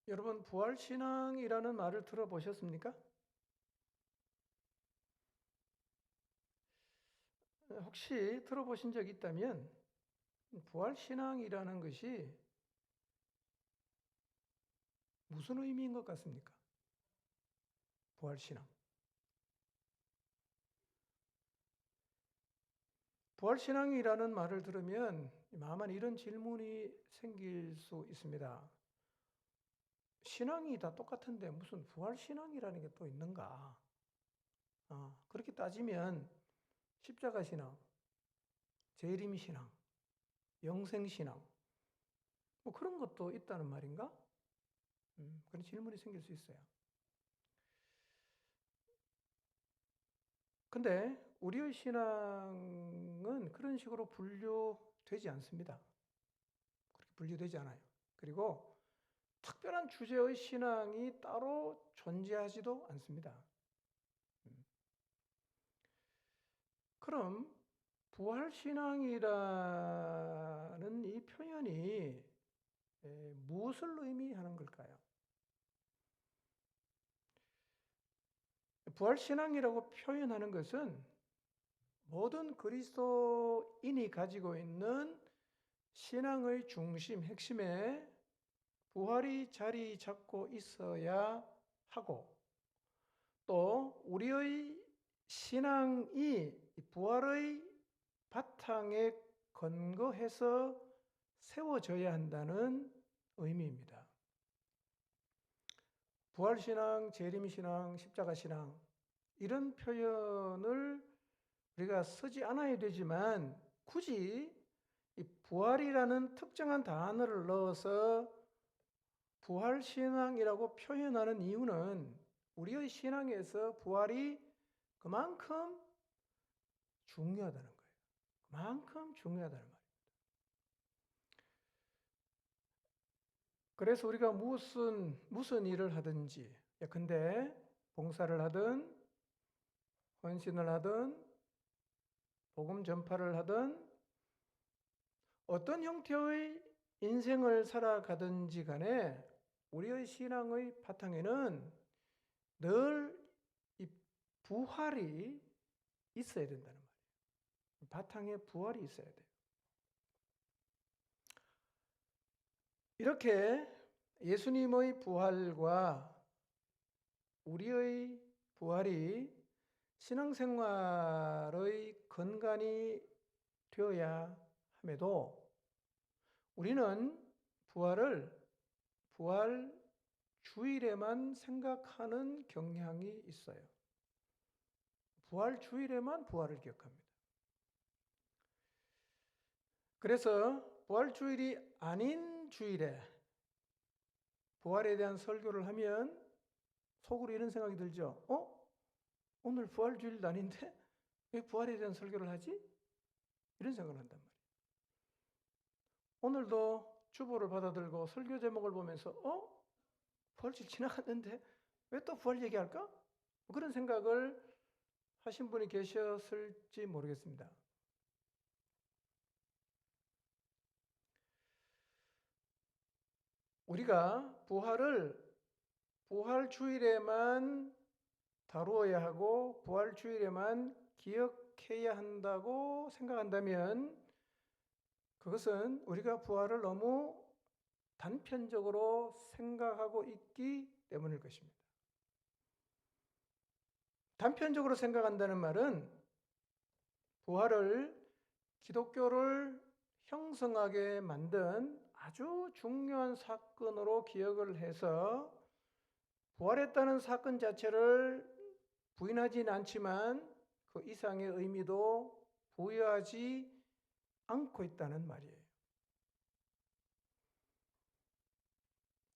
여러분, 부활신앙이라는 말을 들어보셨습니까? 혹시 들어보신 적 있다면, 부활신앙이라는 것이 무슨 의미인 것 같습니까? 부활신앙. 부활신앙이라는 말을 들으면 다만 이런 질문이 생길 수 있습니다. 신앙이 다 똑같은데 무슨 부활신앙이라는 게 또 있는가? 그렇게 따지면 십자가신앙, 재림신앙, 영생신앙, 뭐 그런 것도 있다는 말인가? 그런 질문이 생길 수 있어요. 근데 우리의 신앙은 그런 식으로 분류되지 않습니다. 그렇게 분류되지 않아요. 그리고 특별한 주제의 신앙이 따로 존재하지도 않습니다. 그럼 부활신앙이라는 이 표현이 무엇을 의미하는 걸까요? 부활신앙이라고 표현하는 것은 모든 그리스도인이 가지고 있는 신앙의 중심, 핵심에 부활이 자리 잡고 있어야 하고, 또 우리의 신앙이 부활의 바탕에 근거해서 세워져야 한다는 의미입니다. 부활신앙, 재림신앙, 십자가신앙, 이런 표현을 우리가 쓰지 않아야 되지만 굳이 이 부활이라는 특정한 단어를 넣어서 부활신앙이라고 표현하는 이유는 우리의 신앙에서 부활이 그만큼 중요하다는 거예요. 그만큼 중요하다는 말이에요. 그래서 우리가 무슨 일을 하든지, 예컨대 봉사를 하든 헌신을 하든 복음 전파를 하든 어떤 형태의 인생을 살아가든지 간에 우리의 신앙의 바탕에는 늘 이 부활이 있어야 된다는 말이에요. 바탕에 부활이 있어야 돼요. 이렇게 예수님의 부활과 우리의 부활이 신앙생활의 근간이 되어야 함에도 우리는 부활 주일에만 생각하는 경향이 있어요. 부활 주일에만 부활을 기억합니다. 그래서 부활 주일이 아닌 주일에 부활에 대한 설교를 하면 속으로 이런 생각이 들죠. 오늘 부활 주일도 아닌데 왜 부활에 대한 설교를 하지? 이런 생각을 한단 말이에요. 오늘도 주보를 받아들고 설교 제목을 보면서 부활주일 지나갔는데 왜 또 부활 얘기할까? 그런 생각을 하신 분이 계셨을지 모르겠습니다. 우리가 부활 주일에만 다루어야 하고 부활 주일에만 기억해야 한다고 생각한다면 그것은 우리가 부활을 너무 단편적으로 생각하고 있기 때문일 것입니다. 단편적으로 생각한다는 말은 부활을 기독교를 형성하게 만든 아주 중요한 사건으로 기억을 해서 부활했다는 사건 자체를 부인하지는 않지만 그 이상의 의미도 부여하지 않고 있다는 말이에요.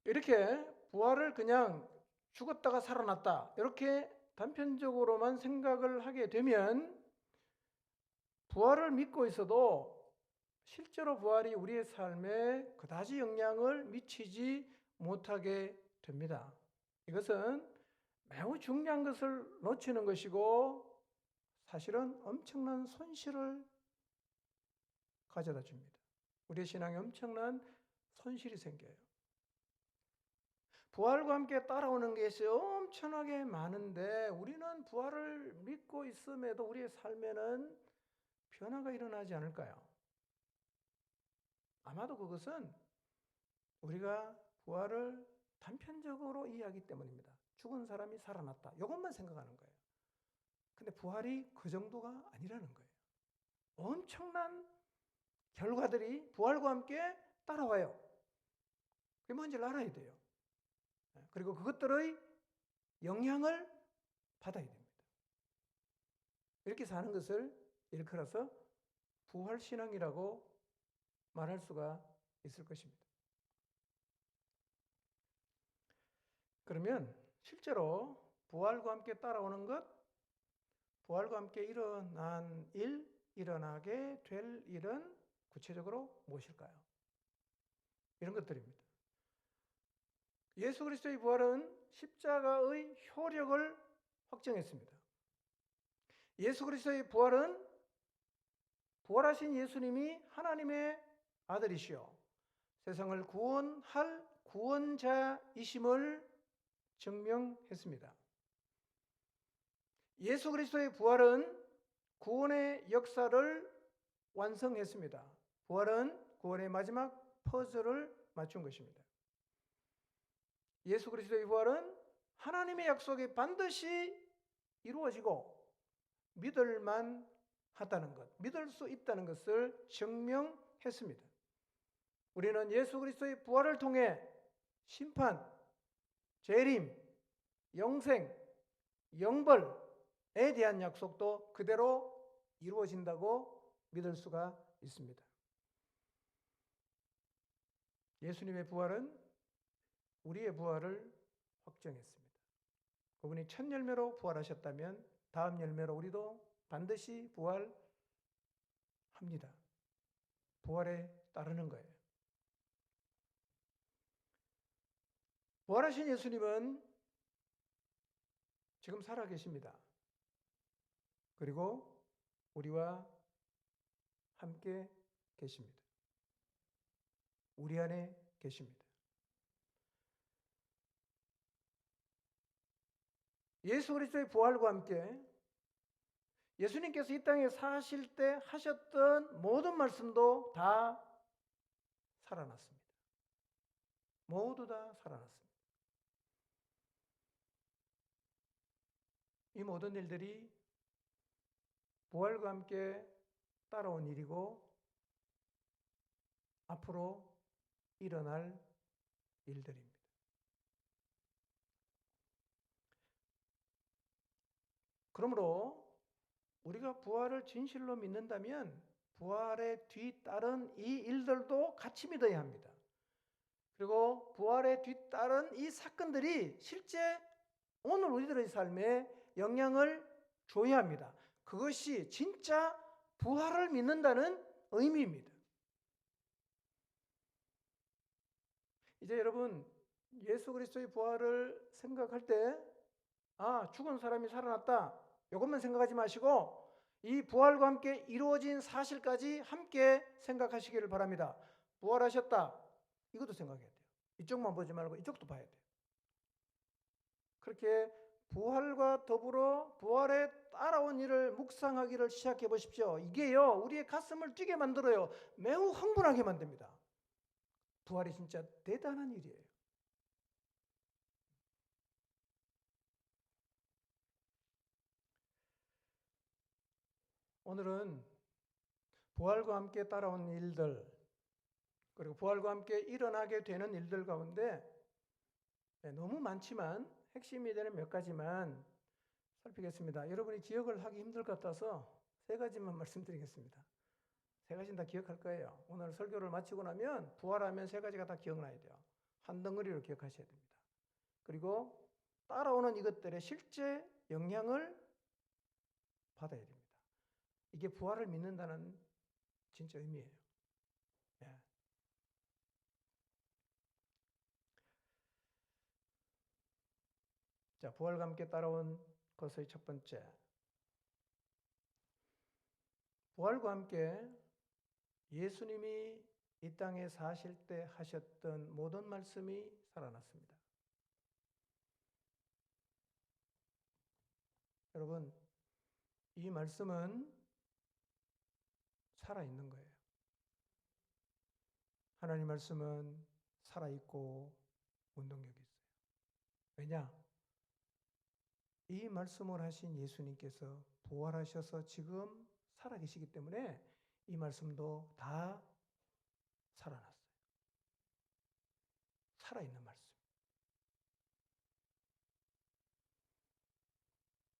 이렇게 부활을 그냥 죽었다가 살아났다 이렇게 단편적으로만 생각을 하게 되면 부활을 믿고 있어도 실제로 부활이 우리의 삶에 그다지 영향을 미치지 못하게 됩니다. 이것은 매우 중요한 것을 놓치는 것이고 사실은 엄청난 손실을 가져다 줍니다. 우리의 신앙에 엄청난 손실이 생겨요. 부활과 함께 따라오는 것이 엄청나게 많은데 우리는 부활을 믿고 있음에도 우리의 삶에는 변화가 일어나지 않을까요? 아마도 그것은 우리가 부활을 단편적으로 이해하기 때문입니다. 죽은 사람이 살아났다. 이것만 생각하는 거예요. 근데 부활이 그 정도가 아니라는 거예요. 엄청난 결과들이 부활과 함께 따라와요. 그게 뭔지를 알아야 돼요. 그리고 그것들의 영향을 받아야 됩니다. 이렇게 사는 것을 일컬어서 부활신앙이라고 말할 수가 있을 것입니다. 그러면 실제로 부활과 함께 따라오는 것, 부활과 함께 일어난 일, 일어나게 될 일은 구체적으로 무엇일까요? 이런 것들입니다. 예수 그리스도의 부활은 십자가의 효력을 확정했습니다. 예수 그리스도의 부활은 부활하신 예수님이 하나님의 아들이시오 세상을 구원할 구원자이심을 증명했습니다. 예수 그리스도의 부활은 구원의 역사를 완성했습니다. 부활은 구원의 마지막 퍼즐을 맞춘 것입니다. 예수 그리스도의 부활은 하나님의 약속이 반드시 이루어지고 믿을만 하다는 것, 믿을 수 있다는 것을 증명했습니다. 우리는 예수 그리스도의 부활을 통해 심판, 재림, 영생, 영벌에 대한 약속도 그대로 이루어진다고 믿을 수가 있습니다. 예수님의 부활은 우리의 부활을 확정했습니다. 그분이 첫 열매로 부활하셨다면 다음 열매로 우리도 반드시 부활합니다. 부활에 따르는 거예요. 부활하신 예수님은 지금 살아계십니다. 그리고 우리와 함께 계십니다. 우리 안에 계십니다. 예수 그리스도의 부활과 함께 예수님께서 이 땅에 사실 때 하셨던 모든 말씀도 다 살아났습니다. 모두 다 살아났습니다. 이 모든 일들이 부활과 함께 따라온 일이고 앞으로 일어날 일들입니다. 그러므로 우리가 부활을 진실로 믿는다면 부활에 뒤따른 이 일들도 같이 믿어야 합니다. 그리고 부활에 뒤따른 이 사건들이 실제 오늘 우리들의 삶에 영향을 줘야 합니다. 그것이 진짜 부활을 믿는다는 의미입니다. 이제 여러분 예수 그리스도의 부활을 생각할 때 죽은 사람이 살아났다 이것만 생각하지 마시고 이 부활과 함께 이루어진 사실까지 함께 생각하시기를 바랍니다. 부활하셨다 이것도 생각해야 돼요. 이쪽만 보지 말고 이쪽도 봐야 돼요. 그렇게 부활과 더불어 부활에 따라온 일을 묵상하기를 시작해 보십시오. 이게요 우리의 가슴을 뛰게 만들어요. 매우 흥분하게 만듭니다. 부활이 진짜 대단한 일이에요. 오늘은 부활과 함께 따라온 일들 그리고 부활과 함께 일어나게 되는 일들 가운데 너무 많지만 핵심이 되는 몇 가지만 살피겠습니다. 여러분이 기억을 하기 힘들 것 같아서 세 가지만 말씀드리겠습니다. 세 가지는 다 기억할 거예요. 오늘 설교를 마치고 나면 부활하면 세 가지가 다 기억나야 돼요. 한 덩어리로 기억하셔야 됩니다. 그리고 따라오는 이것들의 실제 영향을 받아야 됩니다. 이게 부활을 믿는다는 진짜 의미예요. 예. 자, 부활과 함께 따라온 것의 첫 번째. 부활과 함께 예수님이 이 땅에 사실 때 하셨던 모든 말씀이 살아났습니다. 여러분, 이 말씀은 살아있는 거예요. 하나님 말씀은 살아있고 운동력이 있어요. 왜냐? 이 말씀을 하신 예수님께서 부활하셔서 지금 살아계시기 때문에 이 말씀도 다 살아났어요. 살아있는 말씀.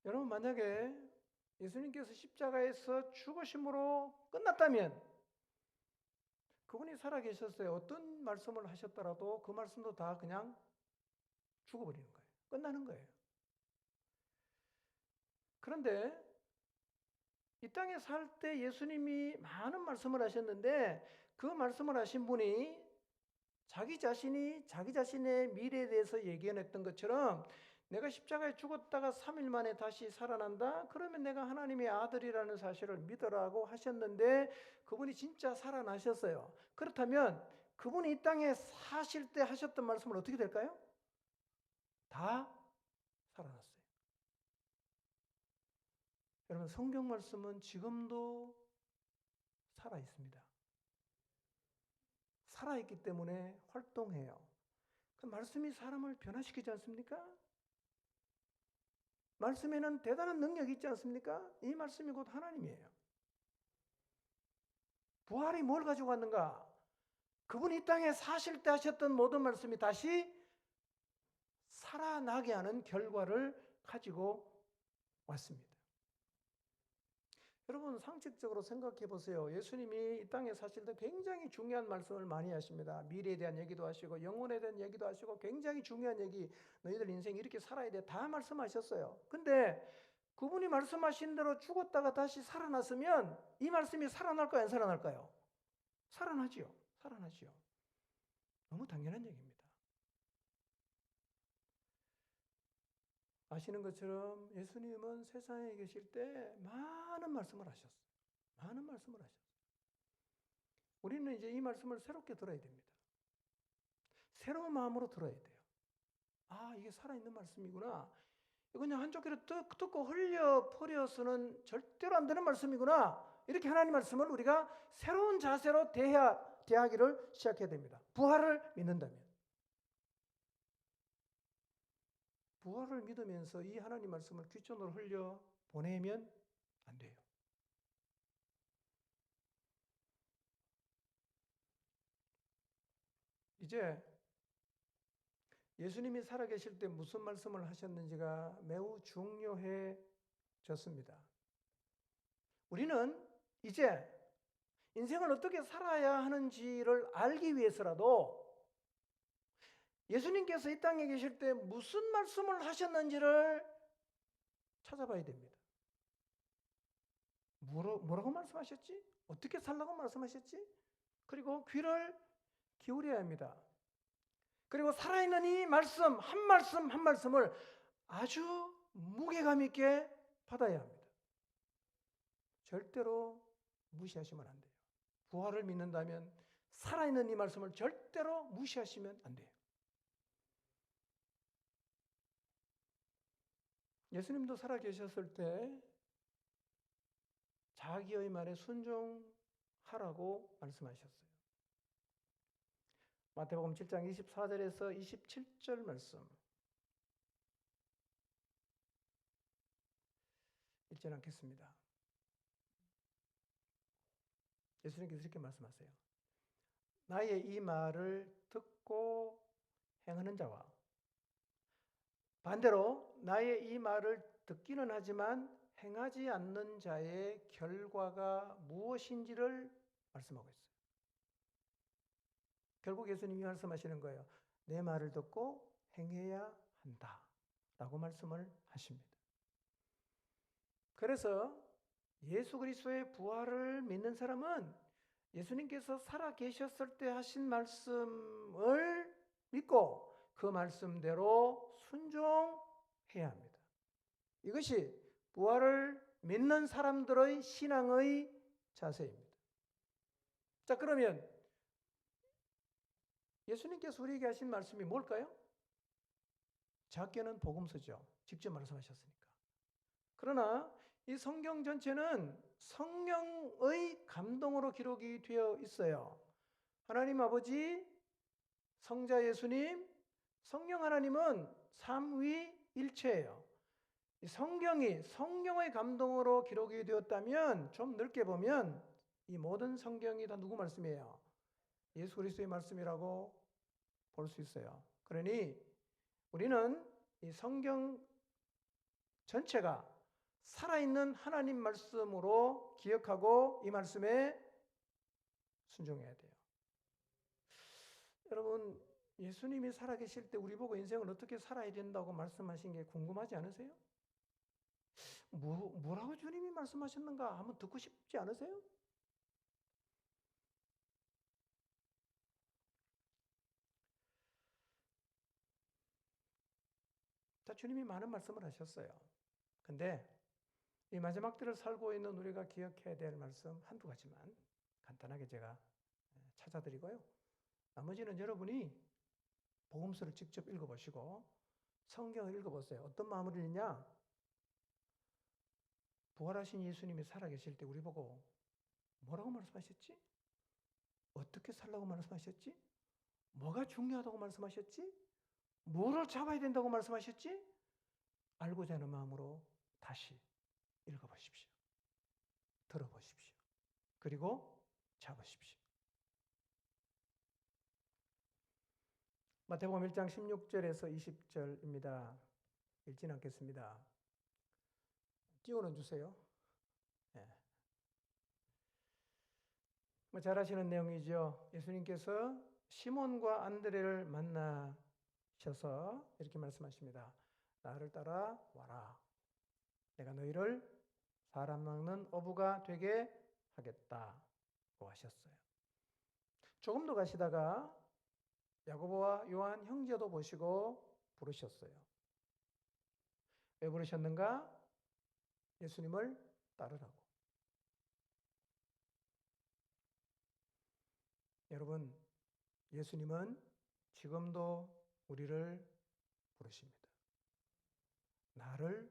여러분, 만약에 예수님께서 십자가에서 죽으심으로 끝났다면 그분이 살아계셨어요. 어떤 말씀을 하셨더라도 그 말씀도 다 그냥 죽어버리는 거예요. 끝나는 거예요. 그런데 이 땅에 살 때 예수님이 많은 말씀을 하셨는데 그 말씀을 하신 분이 자기 자신이 자기 자신의 미래에 대해서 예견했던 것처럼 내가 십자가에 죽었다가 3일 만에 다시 살아난다? 그러면 내가 하나님의 아들이라는 사실을 믿으라고 하셨는데 그분이 진짜 살아나셨어요. 그렇다면 그분이 이 땅에 사실 때 하셨던 말씀은 어떻게 될까요? 다 살아났어요. 여러분, 성경 말씀은 지금도 살아 있습니다. 살아 있기 때문에 활동해요. 그 말씀이 사람을 변화시키지 않습니까? 말씀에는 대단한 능력이 있지 않습니까? 이 말씀이 곧 하나님이에요. 부활이 뭘 가지고 왔는가? 그분이 이 땅에 사실 때 하셨던 모든 말씀이 다시 살아나게 하는 결과를 가지고 왔습니다. 여러분, 상식적으로 생각해 보세요. 예수님이 이 땅에 사실 때 굉장히 중요한 말씀을 많이 하십니다. 미래에 대한 얘기도 하시고 영혼에 대한 얘기도 하시고 굉장히 중요한 얘기, 너희들 인생 이렇게 살아야 돼, 다 말씀하셨어요. 근데 그분이 말씀하신 대로 죽었다가 다시 살아났으면 이 말씀이 살아날까요, 안 살아날까요? 살아나지요. 살아나지요. 너무 당연한 얘기입니다. 아시는 것처럼 예수님은 세상에 계실 때 많은 말씀을 하셨어요. 많은 말씀을 하셨어요. 우리는 이제 이 말씀을 새롭게 들어야 됩니다. 새로운 마음으로 들어야 돼요. 아, 이게 살아있는 말씀이구나. 이거 그냥 한쪽 귀로 듣고 흘려 버려서는 절대로 안 되는 말씀이구나. 이렇게 하나님 말씀을 우리가 새로운 자세로 대하기를 시작해야 됩니다. 부활을 믿는다면. 부활을 믿으면서 이 하나님 말씀을 귀천으로 흘려 보내면 안 돼요. 이제 예수님이 살아계실 때 무슨 말씀을 하셨는지가 매우 중요해졌습니다. 우리는 이제 인생을 어떻게 살아야 하는지를 알기 위해서라도 예수님께서 이 땅에 계실 때 무슨 말씀을 하셨는지를 찾아봐야 됩니다. 뭐라고 말씀하셨지? 어떻게 살라고 말씀하셨지? 그리고 귀를 기울여야 합니다. 그리고 살아있는 이 말씀, 한 말씀을 아주 무게감 있게 받아야 합니다. 절대로 무시하시면 안 돼요. 부활을 믿는다면 살아있는 이 말씀을 절대로 무시하시면 안 돼요. 예수님도 살아계셨을 때 자기의 말에 순종하라고 말씀하셨어요. 마태복음 7장 24절에서 27절 말씀 읽지 않겠습니다. 예수님께서 이렇게 말씀하세요. 나의 이 말을 듣고 행하는 자와 반대로 나의 이 말을 듣기는 하지만 행하지 않는 자의 결과가 무엇인지를 말씀하고 있어요. 결국 예수님이 말씀하시는 거예요. 내 말을 듣고 행해야 한다 라고 말씀을 하십니다. 그래서 예수 그리스도의 부활을 믿는 사람은 예수님께서 살아 계셨을 때 하신 말씀을 믿고 그 말씀대로 순종해야 합니다. 이것이 부활을 믿는 사람들의 신앙의 자세입니다. 자, 그러면 예수님께서 우리에게 하신 말씀이 뭘까요? 작게는 복음서죠. 직접 말씀하셨으니까. 그러나 이 성경 전체는 성령의 감동으로 기록이 되어 있어요. 하나님 아버지, 성자 예수님, 성령 하나님은 삼위일체예요. 이 성경이 성령의 감동으로 기록이 되었다면 좀 넓게 보면 이 모든 성경이 다 누구 말씀이에요? 예수 그리스도의 말씀이라고 볼 수 있어요. 그러니 우리는 이 성경 전체가 살아있는 하나님 말씀으로 기억하고 이 말씀에 순종해야 돼요. 여러분, 예수님이 살아계실 때 우리 보고 인생을 어떻게 살아야 된다고 말씀하신 게 궁금하지 않으세요? 뭐라고 주님이 말씀하셨는가 한번 듣고 싶지 않으세요? 자, 주님이 많은 말씀을 하셨어요. 근데 이 마지막 때를 살고 있는 우리가 기억해야 될 말씀 한두 가지만 간단하게 제가 찾아드리고요. 나머지는 여러분이 복음서를 직접 읽어보시고 성경을 읽어보세요. 어떤 마음으로 읽냐? 부활하신 예수님이 살아계실 때 우리 보고 뭐라고 말씀하셨지? 어떻게 살라고 말씀하셨지? 뭐가 중요하다고 말씀하셨지? 뭐를 잡아야 된다고 말씀하셨지? 알고자 하는 마음으로 다시 읽어보십시오. 들어보십시오. 그리고 잡으십시오. 마태복음 1장 16절에서 20절입니다. 읽지는 않겠습니다. 띄워는 주세요. 네. 잘 아시는 내용이죠. 예수님께서 시몬과 안드레를 만나셔서 이렇게 말씀하십니다. 나를 따라와라. 내가 너희를 사람 낚는 어부가 되게 하겠다고 하셨어요. 조금 더 가시다가 야고보와 요한 형제도 보시고 부르셨어요. 왜 부르셨는가? 예수님을 따르라고. 여러분, 예수님은 지금도 우리를 부르십니다. 나를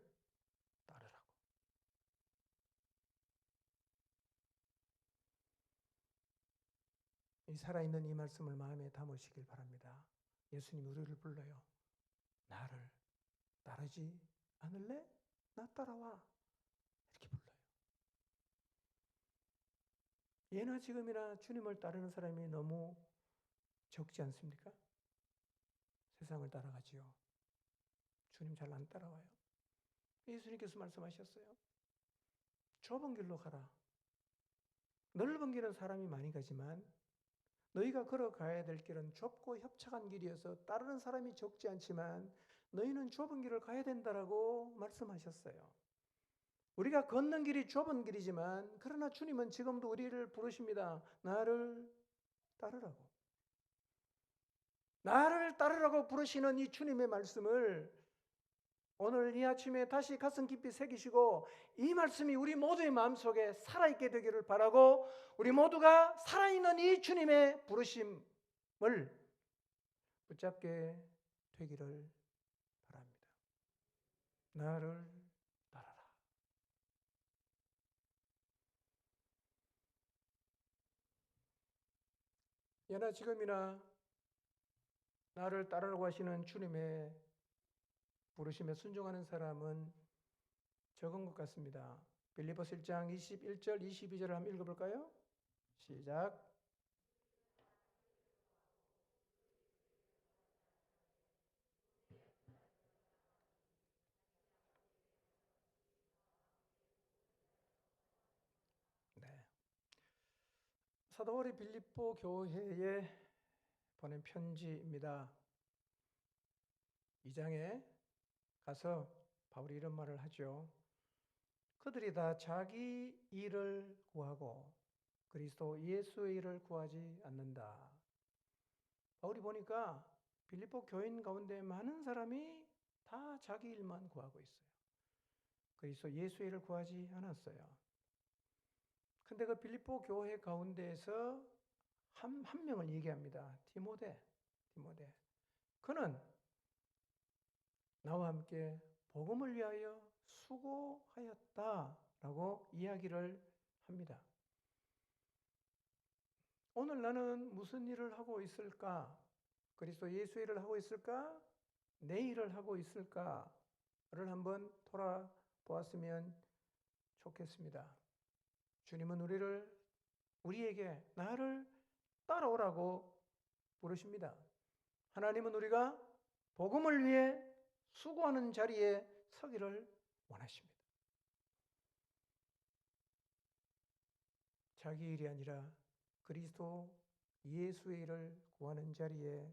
따르라고. 이 살아있는 이 말씀을 마음에 담으시길 바랍니다. 예수님 우리를 불러요. 나를 따르지 않을래? 나 따라와. 이렇게 불러요. 예나 지금이나 주님을 따르는 사람이 너무 적지 않습니까? 세상을 따라가지요. 주님 잘 안 따라와요. 예수님께서 말씀하셨어요. 좁은 길로 가라. 넓은 길은 사람이 많이 가지만 너희가 걸어가야 될 길은 좁고 협착한 길이어서 따르는 사람이 적지 않지만 너희는 좁은 길을 가야 된다라고 말씀하셨어요. 우리가 걷는 길이 좁은 길이지만 그러나 주님은 지금도 우리를 부르십니다. 나를 따르라고. 나를 따르라고 부르시는 이 주님의 말씀을 오늘 이 아침에 다시 가슴 깊이 새기시고 이 말씀이 우리 모두의 마음속에 살아있게 되기를 바라고 우리 모두가 살아있는 이 주님의 부르심을 붙잡게 되기를 바랍니다. 나를 따라라. 예나 지금이나 나를 따르라고 하시는 주님의 부르심에 순종하는 사람은 적은 것 같습니다. 빌립보서 1장 21절 22절을 한번 읽어볼까요? 시작. 네. 사도 바울이 빌립보 교회에 보낸 편지입니다. 2장에 가서 바울이 이런 말을 하죠. 그들이 다 자기 일을 구하고 그리스도 예수의 일을 구하지 않는다. 바울이 보니까 빌립보 교인 가운데 많은 사람이 다 자기 일만 구하고 있어요. 그리스도 예수의 일을 구하지 않았어요. 근데 그 빌립보 교회 가운데에서 한 명을 얘기합니다. 디모데. 그는 나와 함께 복음을 위하여 수고하였다라고 이야기를 합니다. 오늘 나는 무슨 일을 하고 있을까? 그리스도 예수의 일을 하고 있을까? 내 일을 하고 있을까를 한번 돌아보았으면 좋겠습니다. 주님은 우리에게 나를 따라오라고 부르십니다. 하나님은 우리가 복음을 위해 수고하는 자리에 서기를 원하십니다. 자기 일이 아니라 그리스도 예수의 일을 구하는 자리에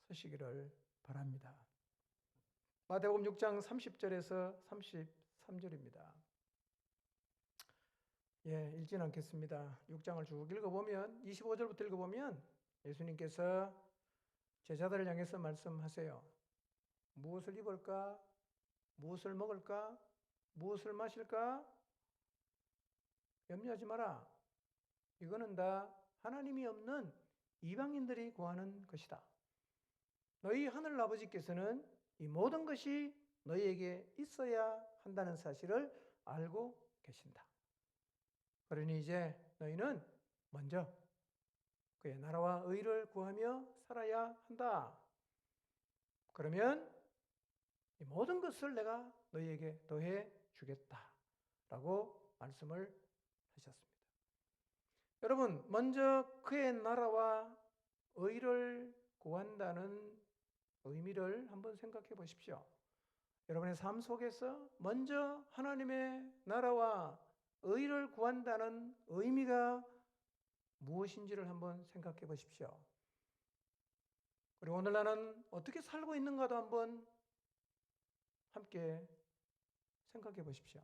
서시기를 바랍니다. 마태복음 6장 30절에서 33절입니다. 읽지는 않겠습니다. 6장을 쭉 읽어보면 25절부터 읽어보면 예수님께서 제자들을 향해서 말씀하세요. 무엇을 입을까? 무엇을 먹을까? 무엇을 마실까? 염려하지 마라. 이거는 다 하나님이 없는 이방인들이 구하는 것이다. 너희 하늘 아버지께서는 이 모든 것이 너희에게 있어야 한다는 사실을 알고 계신다. 그러니 이제 너희는 먼저 그의 나라와 의를 구하며 살아야 한다. 그러면 이 모든 것을 내가 너희에게 더해 주겠다라고 말씀을 하셨습니다. 여러분, 먼저 그의 나라와 의를 구한다는 의미를 한번 생각해 보십시오. 여러분의 삶 속에서 먼저 하나님의 나라와 의를 구한다는 의미가 무엇인지를 한번 생각해 보십시오. 그리고 오늘 나는 어떻게 살고 있는가도 한번 함께 생각해 보십시오.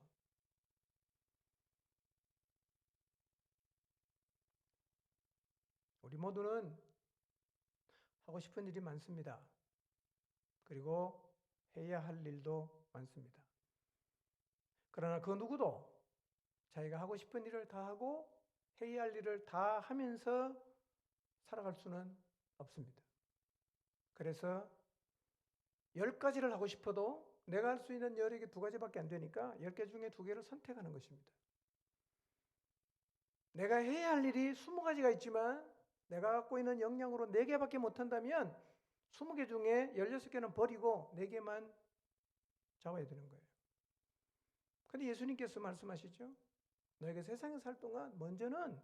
우리 모두는 하고 싶은 일이 많습니다. 그리고 해야 할 일도 많습니다. 그러나 그 누구도 자기가 하고 싶은 일을 다 하고 해야 할 일을 다 하면서 살아갈 수는 없습니다. 그래서 10가지를 하고 싶어도 내가 할 수 있는 여력이 2가지밖에 안 되니까 10개 중에 2개를 선택하는 것입니다. 내가 해야 할 일이 20가지가 있지만 내가 갖고 있는 역량으로 4개밖에 못한다면 20개 중에 16개는 버리고 4개만 잡아야 되는 거예요. 그런데 예수님께서 말씀하시죠. 너희가 세상에 살 동안 먼저는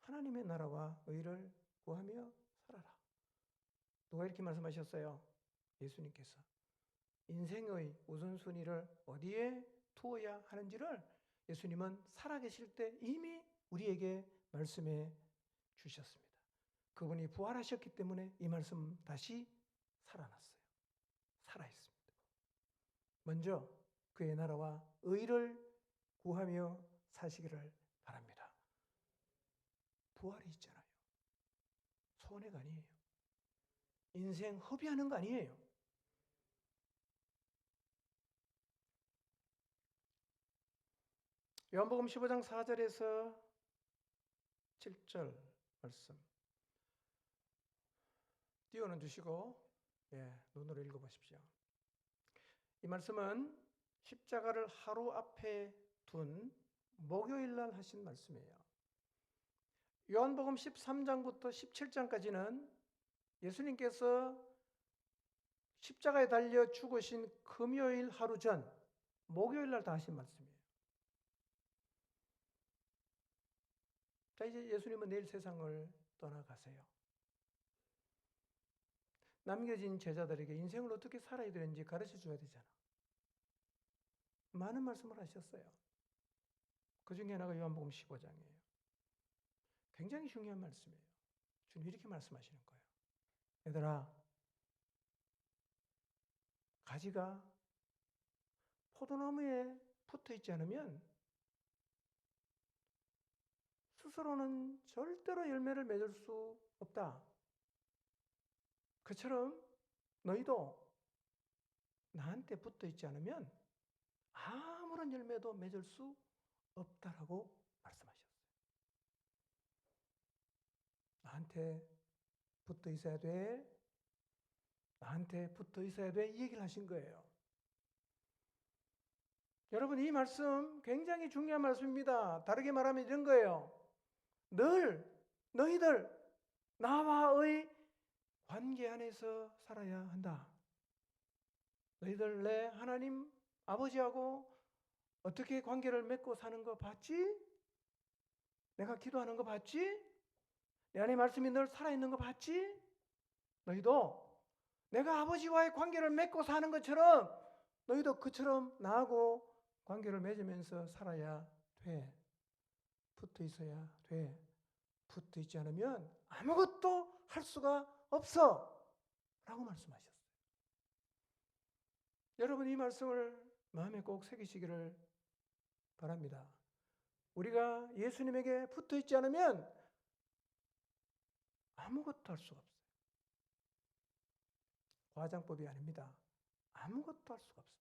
하나님의 나라와 의를 구하며 살아라. 누가 이렇게 말씀하셨어요? 예수님께서. 인생의 우선순위를 어디에 두어야 하는지를 예수님은 살아계실 때 이미 우리에게 말씀해 주셨습니다. 그분이 부활하셨기 때문에 이 말씀 다시 살아났어요. 살아있습니다. 먼저 그의 나라와 의를 구하며 사시기를 바랍니다. 부활이 있잖아요. 손해가 아니에요. 인생 허비하는 거 아니에요. 요한복음 15장 4절에서 7절 말씀 띄워는 주시고 눈으로 읽어보십시오. 이 말씀은 십자가를 하루 앞에 둔 목요일 날 하신 말씀이에요. 요한복음 13장부터 17장까지는 예수님께서 십자가에 달려 죽으신 금요일 하루 전 목요일 날 다 하신 말씀이에요. 자, 이제 예수님은 내일 세상을 떠나가세요. 남겨진 제자들에게 인생을 어떻게 살아야 되는지 가르쳐 줘야 되잖아. 많은 말씀을 하셨어요. 그 중에 하나가 요한복음 15장이에요. 굉장히 중요한 말씀이에요. 주님 이렇게 말씀하시는 거예요. 얘들아, 가지가 포도나무에 붙어 있지 않으면 스스로는 절대로 열매를 맺을 수 없다. 그처럼 너희도 나한테 붙어 있지 않으면 아무런 열매도 맺을 수 없다라고 말씀하셨어요. 나한테 붙어 있어야 돼. 나한테 붙어 있어야 돼. 이 얘기를 하신 거예요. 여러분, 이 말씀 굉장히 중요한 말씀입니다. 다르게 말하면 이런 거예요. 늘 너희들 나와의 관계 안에서 살아야 한다. 너희들 내 하나님 아버지하고 어떻게 관계를 맺고 사는 거 봤지? 내가 기도하는 거 봤지? 내 안에 말씀이 늘 살아있는 거 봤지? 너희도 내가 아버지와의 관계를 맺고 사는 것처럼 너희도 그처럼 나하고 관계를 맺으면서 살아야 돼. 붙어 있어야 돼. 붙어 있지 않으면 아무것도 할 수가 없어. 라고 말씀하셨어요. 여러분, 이 말씀을 마음에 꼭 새기시기를 바랍니다. 우리가 예수님에게 붙어 있지 않으면 아무것도 할 수가 없어요. 과장법이 아닙니다. 아무것도 할 수가 없습니다.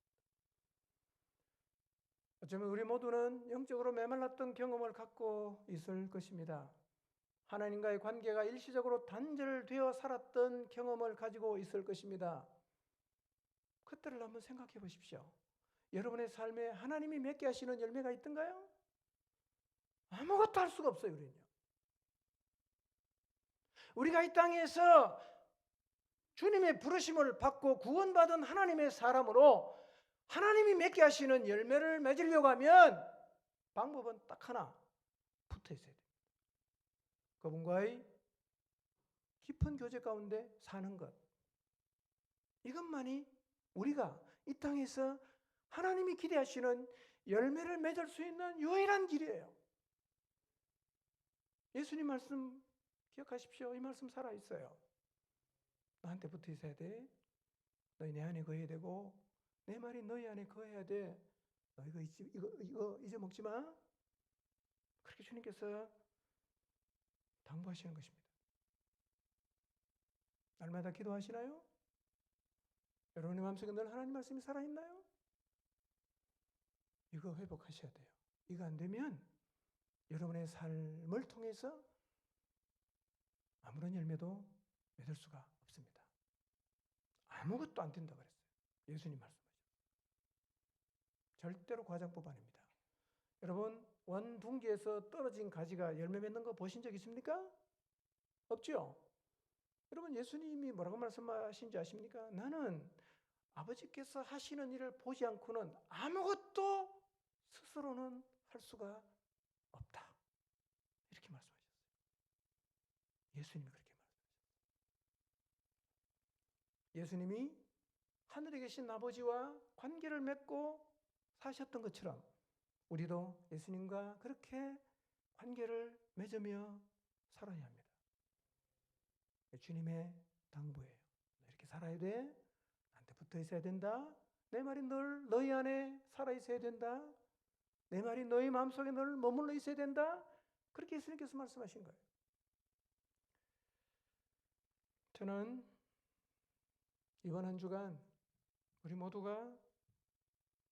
어쩌면 우리 모두는 영적으로 메말랐던 경험을 갖고 있을 것입니다. 하나님과의 관계가 일시적으로 단절되어 살았던 경험을 가지고 있을 것입니다. 그때를 한번 생각해 보십시오. 여러분의 삶에 하나님이 맺게 하시는 열매가 있던가요? 아무것도 할 수가 없어요, 우리는요. 우리가 이 땅에서 주님의 부르심을 받고 구원받은 하나님의 사람으로 하나님이 맺게 하시는 열매를 맺으려고 하면 방법은 딱 하나, 붙어 있어야 돼요. 그분과의 깊은 교제 가운데 사는 것. 이것만이 우리가 이 땅에서 하나님이 기대하시는 열매를 맺을 수 있는 유일한 길이에요. 예수님 말씀 기억하십시오. 이 말씀 살아있어요. 나한테 붙어 있어야 돼. 너희 내 안에 거해야 되고 내 말이 너희 안에 거해야 돼. 너 이거 잊어먹지 마. 그렇게 주님께서 당부하시는 것입니다. 날마다 기도하시나요? 여러분의 마음속에 늘 하나님 말씀이 살아있나요? 이거 회복하셔야 돼요. 이거 안 되면 여러분의 삶을 통해서 아무런 열매도 맺을 수가 없습니다. 아무것도 안 된다 그랬어요. 예수님 말씀하셨어요. 절대로 과장법 아닙니다. 여러분, 원둥기에서 떨어진 가지가 열매 맺는 거 보신 적 있습니까? 없죠? 여러분, 예수님이 뭐라고 말씀하신지 아십니까? 나는 아버지께서 하시는 일을 보지 않고는 아무것도 스스로는 할 수가 없다. 이렇게 말씀하셨어요. 예수님이 그렇게 말씀하셨어요. 예수님이 하늘에 계신 아버지와 관계를 맺고 사셨던 것처럼 우리도 예수님과 그렇게 관계를 맺으며 살아야 합니다. 주님의 당부예요. 이렇게 살아야 돼. 나한테 붙어 있어야 된다. 내 말이 늘 너희 안에 살아 있어야 된다. 내 말이 너희 마음속에 늘 머물러 있어야 된다. 그렇게 예수님께서 말씀하신 거예요. 저는 이번 한 주간 우리 모두가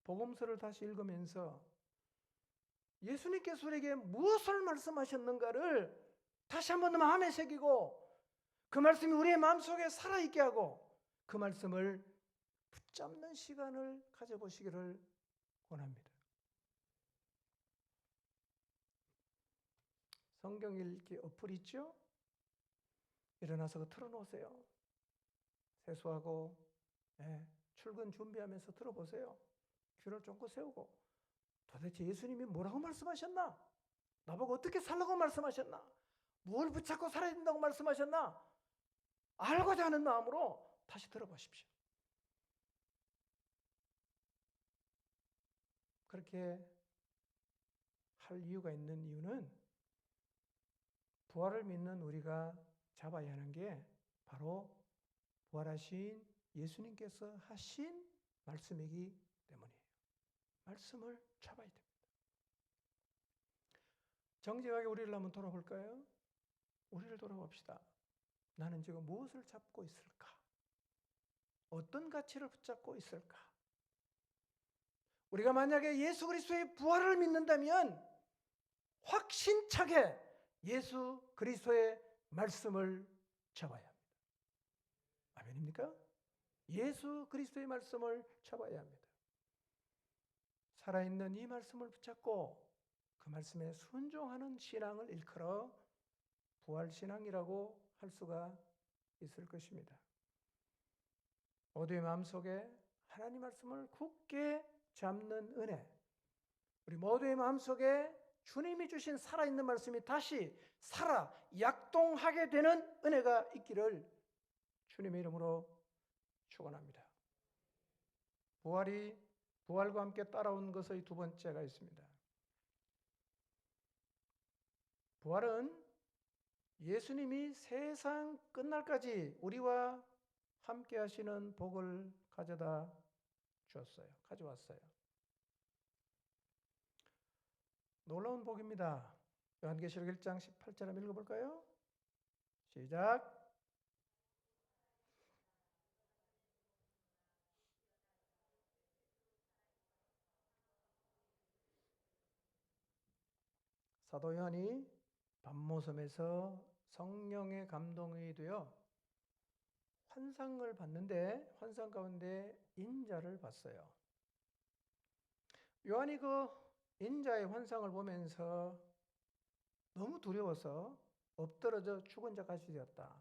복음서를 다시 읽으면서 예수님께서 우리에게 무엇을 말씀하셨는가를 다시 한번 더 마음에 새기고 그 말씀이 우리의 마음속에 살아있게 하고 그 말씀을 붙잡는 시간을 가져보시기를 원합니다. 성경 읽기 어플 있죠? 일어나서 그거 틀어놓으세요. 세수하고 출근 준비하면서 들어보세요. 귀를 쫑긋 세우고 도대체 예수님이 뭐라고 말씀하셨나? 나보고 어떻게 살라고 말씀하셨나? 뭘 붙잡고 살아야 된다고 말씀하셨나? 알고자 하는 마음으로 다시 들어보십시오. 그렇게 할 이유가 있는 이유는 부활을 믿는 우리가 잡아야 하는 게 바로 부활하신 예수님께서 하신 말씀이기 때문이에요. 말씀을 잡아야 됩니다. 정직하게 우리를 한번 돌아볼까요? 우리를 돌아봅시다. 나는 지금 무엇을 잡고 있을까? 어떤 가치를 붙잡고 있을까? 우리가 만약에 예수 그리스도의 부활을 믿는다면 확신차게 예수 그리스도의 말씀을 잡아야 합니다. 아멘입니까? 예수 그리스도의 말씀을 잡아야 합니다. 살아있는 이 말씀을 붙잡고 그 말씀에 순종하는 신앙을 일컬어 부활신앙이라고 할 수가 있을 것입니다. 모두의 마음속에 하나님 말씀을 굳게 잡는 은혜, 우리 모두의 마음속에 주님이 주신 살아있는 말씀이 다시 살아 약동하게 되는 은혜가 있기를 주님의 이름으로 축원합니다. 부활과 함께 따라온 것의 두 번째가 있습니다. 부활은 예수님이 세상 끝날까지 우리와 함께 하시는 복을 가져왔어요. 놀라운 복입니다. 요한계시록 1장 18절 한번 읽어볼까요? 시작. 사도 요한이 밤모섬에서 성령의 감동이 되어 환상을 봤는데 환상 가운데 인자를 봤어요. 요한이 그 인자의 환상을 보면서 너무 두려워서 엎드러져 죽은 자 같이 되었다.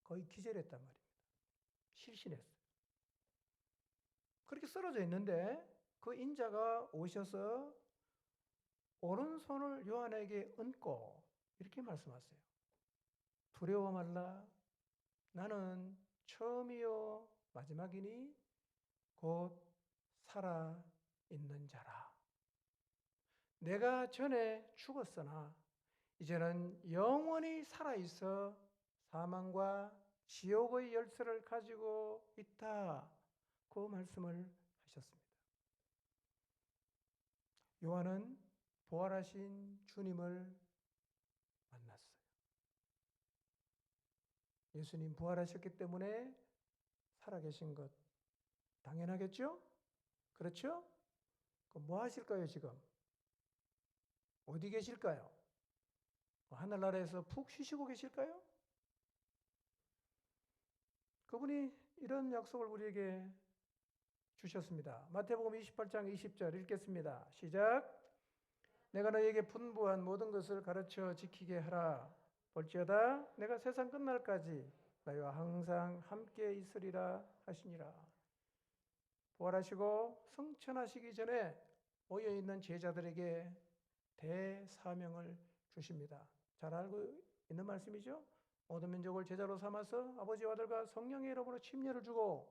거의 기절했단 말입니다. 실신했어요. 그렇게 쓰러져 있는데 그 인자가 오셔서 오른손을 요한에게 얹고 이렇게 말씀하세요. 두려워 말라. 나는 처음이요 마지막이니 곧 살아있는 자라. 내가 전에 죽었으나 이제는 영원히 살아있어 사망과 지옥의 열쇠를 가지고 있다. 그 말씀을 하셨습니다. 요한은 부활하신 주님을 만났어요. 예수님 부활하셨기 때문에 살아계신 것 당연하겠죠? 그렇죠? 그럼 뭐 하실까요, 지금? 어디 계실까요? 하늘나라에서 푹 쉬시고 계실까요? 그분이 이런 약속을 우리에게 주셨습니다. 마태복음 28장 20절 읽겠습니다. 시작. 내가 너에게 분부한 모든 것을 가르쳐 지키게 하라. 볼지어다 내가 세상 끝날까지 너희와 항상 함께 있으리라 하시니라. 부활하시고 승천하시기 전에 모여있는 제자들에게 대사명을 주십니다. 잘 알고 있는 말씀이죠. 모든 민족을 제자로 삼아서 아버지와 아들과 성령의 이름으로 침례를 주고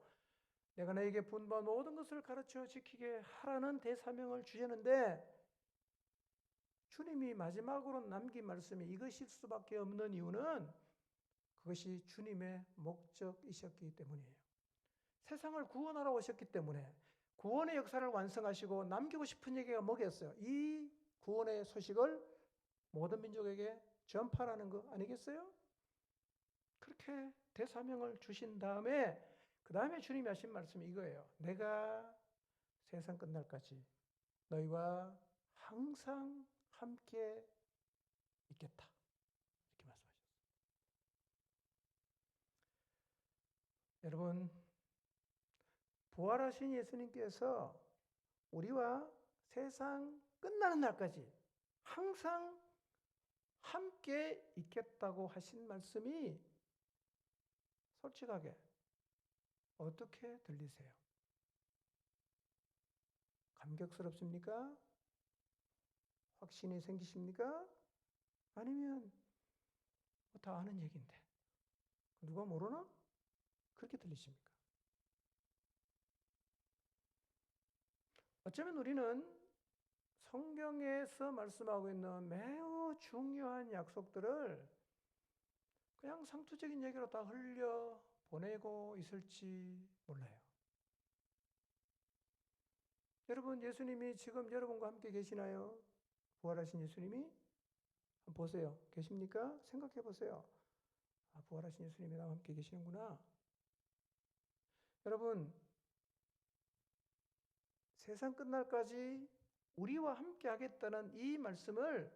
내가 너에게 분부한 모든 것을 가르쳐 지키게 하라는 대사명을 주셨는데 주님이 마지막으로 남긴 말씀이 이것일 수밖에 없는 이유는 그것이 주님의 목적이셨기 때문이에요. 세상을 구원하러 오셨기 때문에 구원의 역사를 완성하시고 남기고 싶은 얘기가 뭐겠어요? 이 구원의 소식을 모든 민족에게 전파라는 거 아니겠어요? 그렇게 대사명을 주신 다음에 그 다음에 주님이 하신 말씀이 이거예요. 내가 세상 끝날까지 너희와 항상 함께 있겠다. 이렇게 말씀하셨어요. 여러분, 부활하신 예수님께서 우리와 세상 끝나는 날까지 항상 함께 있겠다고 하신 말씀이 솔직하게 어떻게 들리세요? 감격스럽습니까? 확신이 생기십니까? 아니면 다 아는 얘기인데 누가 모르나? 그렇게 들리십니까? 어쩌면 우리는 성경에서 말씀하고 있는 매우 중요한 약속들을 그냥 상투적인 얘기로 다 흘려 보내고 있을지 몰라요. 여러분, 예수님이 지금 여러분과 함께 계시나요? 부활하신 예수님이? 한번 보세요. 계십니까? 생각해 보세요. 아, 부활하신 예수님이 나와 함께 계시는구나. 여러분, 세상 끝날까지 우리와 함께 하겠다는 이 말씀을